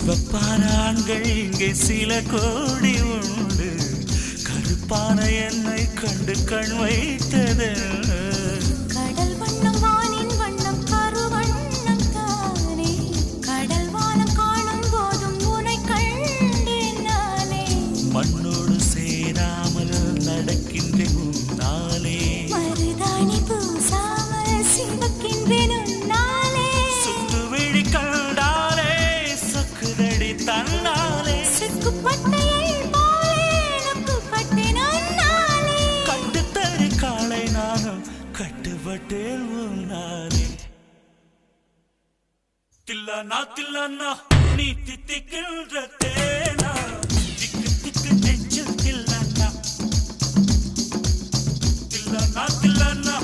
சிவப்பான ஆண்கள் இங்கே சில கோடி உண்டு, கருப்பான என்னை கண்டு கண் வைத்தது. கடல் வண்ணம் வானின் வண்ணம் கருவண்ணம் தானே, கடல் வானம் காணும் போதும் உனை கண்டேன் நானே. மண்ணோடு சேராமல் நடக்கின்றேன் உன்னாலே, மருதாணி பூசாமல் சிவக்கின்றேன் உன்னாலே. சுட்டு விழி கண்டாலே சக்குதடி தன்னாலே, சிக்குப்பட்டையை போலே நக்குப்பட்டேன் உன்னாலே. கட்டுத்தறி காளை நானும் கட்டுப்பட்டேன் உன்னாலே. தில்லானா தில்லானா நீ தித்திக்கின்ற தேனா, திக்கு திக்கு நெஞ்சில் தில்லானா. தில்லானா தில்லானா